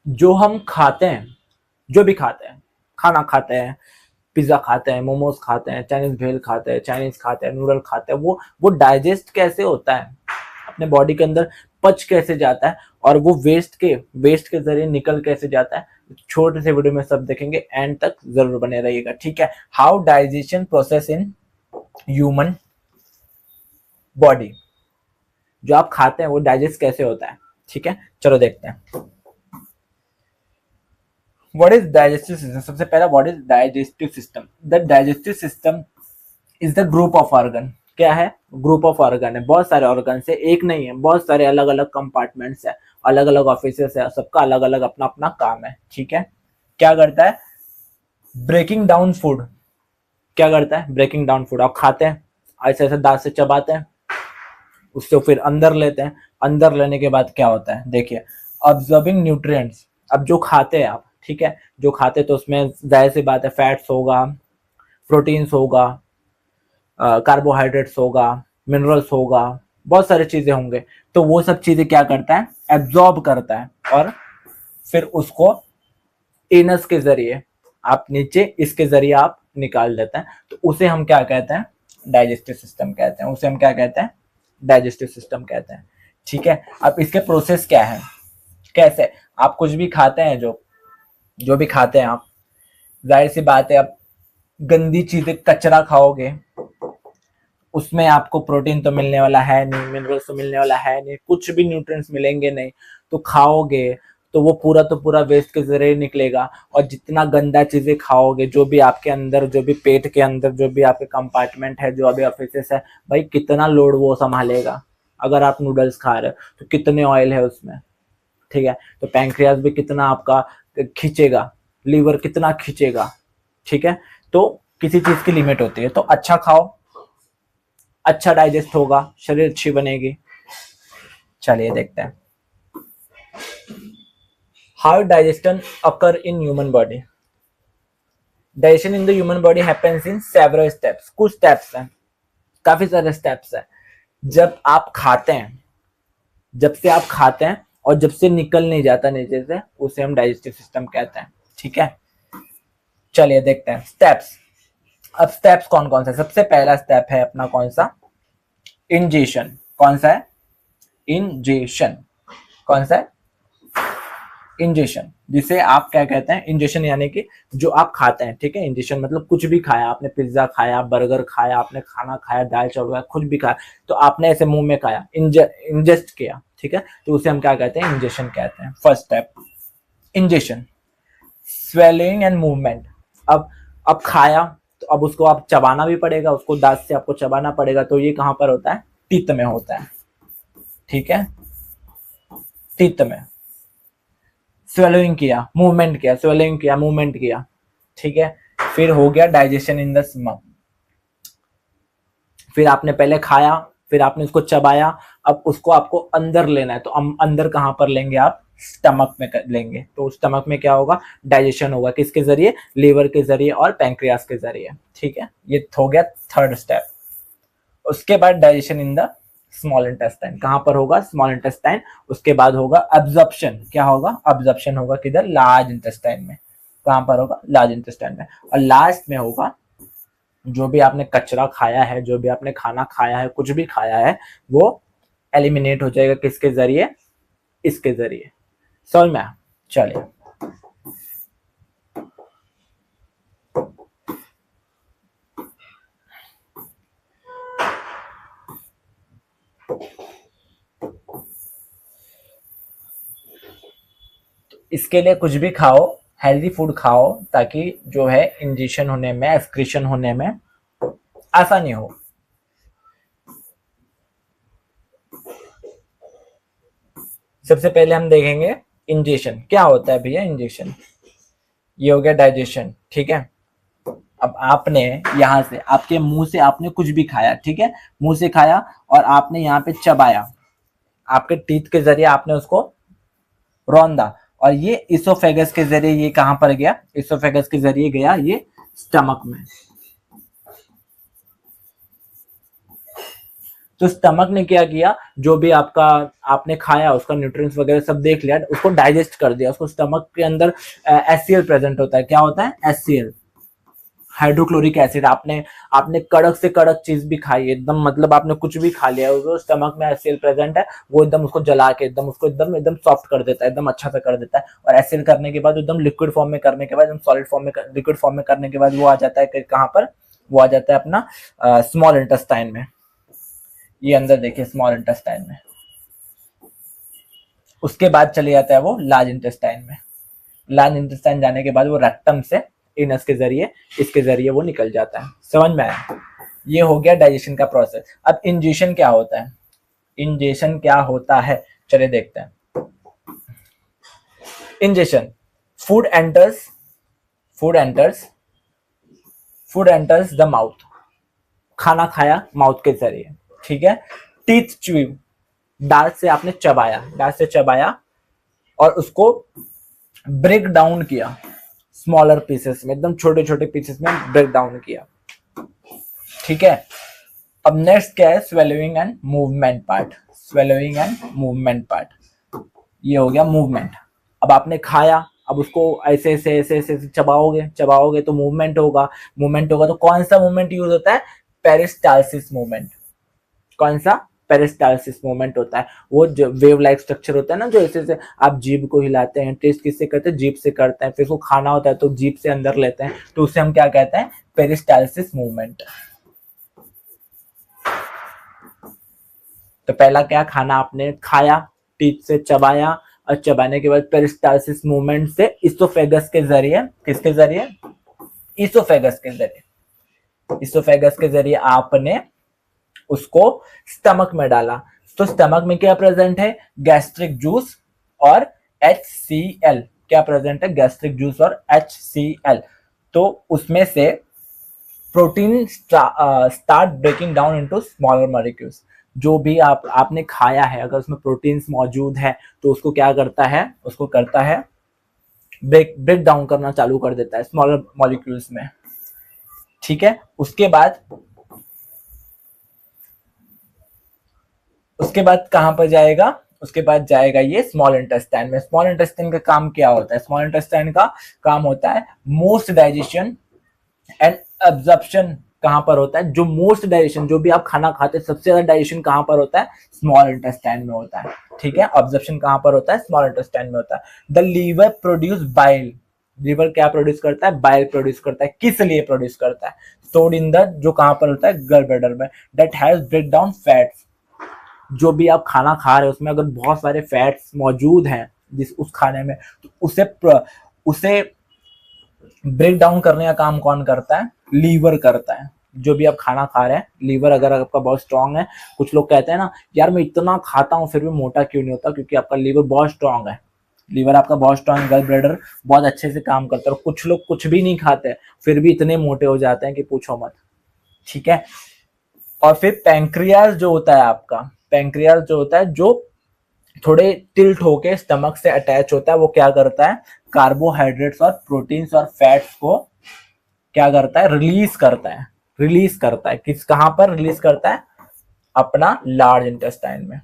जो हम खाते हैं, जो भी खाते हैं, खाना खाते हैं, पिज्जा खाते हैं, मोमोज खाते हैं, चाइनीज भेल खाते हैं, चाइनीज खाते हैं, नूडल खाते हैं, वो डाइजेस्ट कैसे होता है अपने बॉडी के अंदर, पच कैसे जाता है, और वो वेस्ट के जरिए निकल कैसे जाता है, छोटे से वीडियो में सब देखेंगे, एंड तक जरूर बने रहिएगा, ठीक है। How digestion process in human body, जो आप खाते हैं वो डाइजेस्ट कैसे होता है, ठीक है, चलो देखते हैं। व्हाट इज डाइजेस्टिव सिस्टम, सबसे पहला what is digestive system. The digestive system is the group of organ, क्या है, ग्रुप ऑफ ऑर्गन है, बहुत सारे ऑर्गन है, एक नहीं है, बहुत सारे अलग अलग कंपार्टमेंट्स है, अलग अलग ऑफिस है, सबका अलग अलग अपना अपना काम है, ठीक है। क्या करता है, ब्रेकिंग डाउन फूड, क्या करता है, ब्रेकिंग डाउन फूड, आप खाते हैं, ऐसे ऐसे दांत से चबाते हैं, उससे फिर अंदर लेते हैं, अंदर लेने के बाद क्या होता है, देखिए, ऑब्जर्विंग न्यूट्रिएंट्स, अब जो खाते हैं आप, ठीक है, जो खाते तो उसमें जाहिर सी बात है फैट्स होगा, प्रोटीन्स होगा, कार्बोहाइड्रेट्स होगा, मिनरल्स होगा, बहुत सारी चीजें होंगे, तो वो सब चीजें क्या करता है, एब्जॉर्ब करता है, और फिर उसको एनस के जरिए आप नीचे इसके जरिए आप निकाल देते हैं, तो उसे हम क्या कहते हैं, डाइजेस्टिव सिस्टम कहते हैं, उसे हम क्या कहते हैं, डाइजेस्टिव सिस्टम कहते हैं, ठीक है। अब इसके प्रोसेस क्या है, कैसे, आप कुछ भी खाते हैं, जो जो भी खाते हैं आप, जाहिर सी बात है, आप गंदी चीजें कचरा खाओगे, उसमें आपको प्रोटीन तो मिलने वाला है नहीं, मिनरल्स तो मिलने वाला है नहीं, कुछ भी न्यूट्रिएंट्स मिलेंगे नहीं, तो खाओगे तो वो पूरा तो पूरा वेस्ट के जरिए निकलेगा, और जितना गंदा चीजें खाओगे, जो भी आपके अंदर, जो भी पेट के अंदर, जो भी आपके कंपार्टमेंट है, जो अभी ऑफिस है, भाई कितना लोड वो संभालेगा। अगर आप नूडल्स खा रहे हो तो कितने ऑयल है उसमें, ठीक है, तो पैंक्रियाज भी कितना आपका खींचेगा, लीवर कितना खींचेगा, ठीक है। तो किसी चीज की लिमिट होती है, तो अच्छा खाओ, अच्छा डाइजेस्ट होगा, शरीर अच्छी बनेगी। चलिए देखते हैं, how digestion occur in human body. Digestion in the human body happens in several steps, कुछ स्टेप्स हैं, काफी सारे स्टेप्स हैं। जब आप खाते हैं, जब से आप खाते हैं और जब से निकल नहीं जाता नीचे से, उसे हम डाइजेस्टिव सिस्टम कहते हैं, ठीक है। चलिए देखते हैं स्टेप्स। अब स्टेप्स कौन कौन सा, सबसे पहला स्टेप है अपना कौन सा, इंजेशन, कौन सा है, इंजेशन, कौन सा है, इंजेशन, जिसे आप क्या कहते हैं, इंजेशन यानी कि जो आप खाते हैं, ठीक है, इंजेशन मतलब कुछ भी खाया आपने, पिज्जा खाया, बर्गर खाया, आपने खाना खाया, दाल चावल खाया, कुछ भी खाया, तो आपने ऐसे मुंह में खाया, इंजेस्ट किया, ठीक है, तो उसे हम क्या कहते हैं, इंजेशन कहते हैं। First step ingestion, swelling and movement. अब खाया तो अब उसको आप चबाना भी पड़ेगा, उसको दांत से आपको चबाना पड़ेगा, तो ये कहां पर होता है, टीथ में होता है, ठीक है, टीथ में। स्वेलोइंग किया, मूवमेंट किया, स्वेलोइंग किया, मूवमेंट किया, ठीक है, फिर हो गया डाइजेशन इन द स्टमक। फिर आपने पहले खाया, फिर आपने उसको चबाया, अब उसको आपको अंदर लेना है, तो अंदर कहां पर लेंगे आप, स्टमक में लेंगे, तो स्टमक में क्या होगा, डाइजेशन होगा, किसके जरिए, लीवर के जरिए और पैंक्रियास के जरिए, ठीक है, ये हो गया थर्ड स्टेप। उसके बाद digestion in the small intestine, कहां पर होगा, स्मॉल इंटेस्टाइन। उसके बाद होगा अब्जॉर्प्शन, क्या होगा, अब्जॉर्प्शन होगा किधर, लार्ज इंटेस्टाइन में, कहां पर होगा, लार्ज इंटेस्टाइन में। और लास्ट में होगा, जो भी आपने कचरा खाया है, जो भी आपने खाना खाया है, कुछ भी खाया है, वो एलिमिनेट हो जाएगा, किसके जरिए, इसके जरिए, समझ में। चलिए इसके लिए कुछ भी खाओ, हेल्दी फूड खाओ, ताकि जो है इंजेक्शन होने में, एक्सक्रीशन होने में आसानी हो। सबसे पहले हम देखेंगे इंजेक्शन क्या होता है भैया, इंजेक्शन, ये हो गया डाइजेशन, ठीक है। अब आपने यहाँ से, आपके मुंह से आपने कुछ भी खाया, ठीक है, मुंह से खाया और आपने यहाँ पे चबाया, आपके टीथ के जरिए आपने उसको रौंदा, और ये इसोफेगस के जरिए ये कहां पर गया, इसोफेगस के जरिए गया ये स्टमक में। तो तो स्टमक ने क्या किया, जो भी आपका आपने खाया उसका न्यूट्रिएंट्स वगैरह सब देख लिया, उसको डाइजेस्ट कर दिया। उसको स्टमक के अंदर HCl प्रेजेंट होता है। क्या होता है? HCl, hydrochloric acid. आपने आपने कड़क से कड़क चीज भी खाई एकदम, मतलब आपने कुछ भी खा लिया, वो स्टमक में HCl प्रेजेंट है, वो एकदम उसको जला के एकदम उसको एकदम एकदम सॉफ्ट कर देता है, एकदम अच्छा से कर देता है। और HCl करने के बाद एकदम लिक्विड फॉर्म में करने के बाद, एकदम सॉलिड फॉर्म में, लिक्विड फॉर्म में करने के बाद वो आ जाता है कहाँ पर? वो आ जाता है अपना स्मॉल इंटेस्टाइन में। ये अंदर देखिए स्मॉल इंटेस्टाइन में। उसके बाद चले जाता है वो लार्ज इंटेस्टाइन में। लार्ज इंटेस्टाइन जाने के बाद वो रेक्टम से इनस के जरिए, इसके जरिए वो निकल जाता है। समझ में आया? ये हो गया डाइजेशन का प्रोसेस। अब इंजेशन क्या होता है? इंजेशन क्या होता है, चलिए देखते हैं। Ingestion, food enters the mouth. खाना खाया माउथ के जरिए, ठीक है। टीथ च्यू, दांत से आपने चबाया, दांत से चबाया और उसको ब्रेक डाउन किया स्मॉलर पीसेस में, एकदम छोटे छोटे पीसेस में ब्रेक डाउन किया, ठीक है। अब नेक्स्ट क्या है? Swallowing and movement part. Swallowing and movement part, ये हो गया मूवमेंट। अब आपने खाया, अब उसको ऐसे ऐसे ऐसे ऐसे चबाओगे तो मूवमेंट होगा। मूवमेंट होगा तो कौन सा मूवमेंट यूज होता है? Peristalsis movement. कौन सा? पेरिस्टालसिस मूवमेंट होता है। वो जो वेव लाइक स्ट्रक्चर होता है ना, जो ऐसे ऐसे आप जीभ को हिलाते हैं, टेस्ट किससे करते हैं? जीभ से करते हैं। फिर उसको खाना होता है तो जीभ से अंदर लेते हैं, तो उसे हम क्या कहते हैं? Peristalsis movement. तो पहला क्या? खाना आपने खाया, टीथ से चबाया, और चबाने के बाद पेरिस्टालसिस मूवमेंट से इसोफेगस के जरिए, किसके जरिए? इसोफेगस के जरिए, इसोफेगस के जरिए आपने उसको स्टमक में डाला। तो स्टमक में क्या प्रेजेंट है? गैस्ट्रिक जूस और HCl। क्या प्रेजेंट है? गैस्ट्रिक जूस और HCl। तो उसमें से protein start breaking down into smaller molecules. जो भी आपने खाया है, अगर उसमें प्रोटीन्स मौजूद है तो उसको क्या करता है? उसको करता है ब्रेक डाउन करना चालू कर देता है स्मॉलर मॉलिक्यूल्स में, ठीक है। उसके बाद कहां पर जाएगा? उसके बाद जाएगा ये स्मॉल इंटेस्टाइन में। स्मॉल इंटेस्टाइन का काम क्या होता है? स्मॉल इंटेस्टाइन का काम होता है मोस्ट डाइजेशन एंड एब्जॉर्प्शन। कहां पर होता है? जो मोस्ट डाइजेशन, जो भी आप खाना खाते हैं सबसे ज्यादा डाइजेशन कहां पर होता है? स्मॉल इंटेस्टाइन में होता है, ठीक है। एब्जॉर्प्शन कहां पर होता है? स्मॉल इंटेस्टाइन में होता है। The liver produce bile. Liver क्या प्रोड्यूस करता है? बाइल प्रोड्यूस करता है। किस लिए प्रोड्यूस करता है? स्टोर्ड इन द, जो कहां पर होता है? गल ब्लैडर में। That has break down fats. जो भी आप खाना खा रहे हो उसमें अगर बहुत सारे फैट्स मौजूद हैं जिस उस खाने में, तो उसे ब्रेक डाउन करने का काम कौन करता है? लीवर करता है। जो भी आप खाना खा रहे हैं, लीवर अगर आपका बहुत स्ट्रांग है, कुछ लोग कहते हैं ना, यार मैं इतना खाता हूँ फिर भी मोटा क्यों नहीं होता? क्योंकि आपका लीवर बहुत स्ट्रांग है। लीवर आपका बहुत स्ट्रांग, गल ब्लैडर बहुत अच्छे से काम करता है। और कुछ लोग कुछ भी नहीं खाते फिर भी इतने मोटे हो जाते हैं कि पूछो मत, ठीक है। और फिर पैंक्रियाज जो होता है आपका, पैंक्रियाज जो होता है, जो थोड़े टिल्ट होके स्टमक से अटैच होता है, वो क्या करता है? कार्बोहाइड्रेट्स और प्रोटीन्स और फैट्स को क्या करता है? रिलीज करता है। किस, कहां पर रिलीज करता है? अपना लार्ज इंटेस्टाइन में,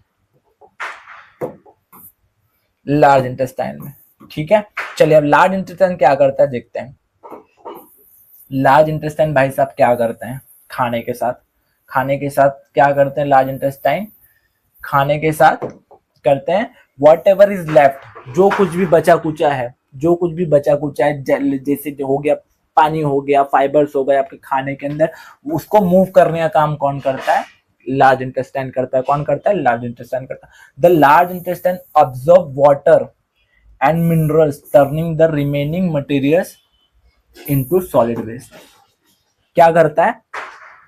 लार्ज इंटेस्टाइन में, ठीक है। चलिए अब लार्ज इंटेस्टाइन क्या करता है देखते हैं। लार्ज इंटेस्टाइन भाई साहब क्या करते हैं? खाने के साथ क्या करते हैं? लार्ज इंटेस्टाइन खाने के साथ करते हैं वॉट एवर इज लेफ्ट। जो कुछ भी बचा कुचा है, जैसे हो गया पानी, हो गया फाइबर्स, हो गए आपके खाने के अंदर, उसको मूव करने का काम कौन करता है? लार्ज इंटेस्टाइन करता है। कौन करता है? लार्ज इंटेस्टाइन करता है। The large intestine absorb water and minerals, turning the remaining materials into solid waste. क्या करता है?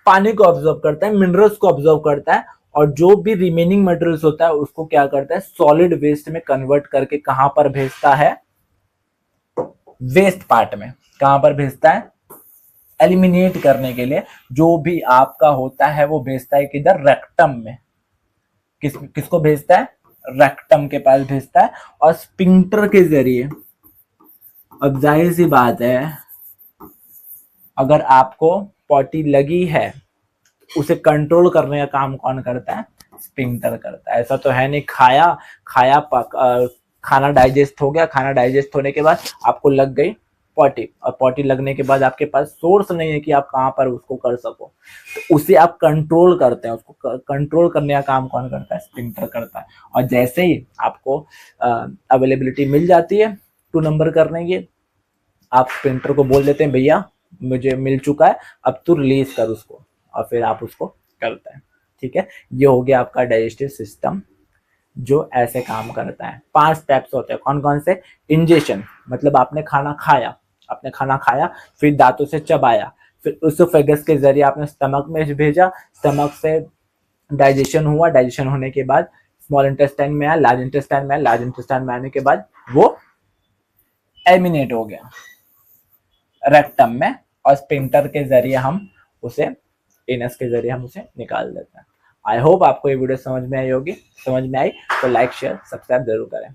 पानी को ऑब्जर्व करता है, मिनरल्स को ऑब्जर्व करता है, और जो भी रिमेनिंग मटेरियल्स होता है उसको क्या करता है? सॉलिड वेस्ट में कन्वर्ट करके कहां पर भेजता है? वेस्ट पार्ट में। कहां पर भेजता है? एलिमिनेट करने के लिए जो भी आपका होता है वो भेजता है किधर? रेक्टम में। किसको भेजता है? रेक्टम के पास भेजता है। और स्पिंक्टर के जरिए, अब जाहिर सी बात है, अगर आपको पॉटी लगी है उसे कंट्रोल करने का काम कौन करता है? स्पिंक्टर करता है। ऐसा तो है नहीं खाया खाया खाना डाइजेस्ट हो गया, खाना डाइजेस्ट होने के बाद आपको लग गई पॉटी, और पॉटी लगने के बाद आपके पास सोर्स नहीं है कि आप कहाँ पर उसको कर सको, तो उसे आप कंट्रोल करते हैं। उसको कंट्रोल करने का काम कौन करता है? स्पिंक्टर करता है। और जैसे ही आपको अवेलेबिलिटी मिल जाती है 2 नंबर करने की, आप स्पिंक्टर को बोल देते हैं भैया मुझे मिल चुका है, अब तू रिलीज कर उसको, और फिर आप उसको करते हैं। ठीक है, ये हो गया आपका डाइजेस्टिव सिस्टम जो ऐसे काम करता है। 5 स्टेप्स होते हैं। कौन कौन से? इंजेशन, मतलब आपने खाना खाया, फिर दांतों से चबाया, फिर उसोफेगस के जरिए आपने स्टमक में भेजा, स्टमक से डाइजेशन हुआ, डाइजेशन होने के बाद स्मॉल इंटेस्टाइन में आया, लार्ज इंटेस्टाइन में आया, लार्ज इंटेस्टाइन में आने के बाद वो एलिमिनेट हो गया रेक्टम में, और स्पिंक्टर के जरिए हम उसे एनस के जरिए हम उसे निकाल देते हैं। आई होप आपको ये वीडियो समझ में आई होगी। समझ में आई तो लाइक शेयर सब्सक्राइब जरूर करें।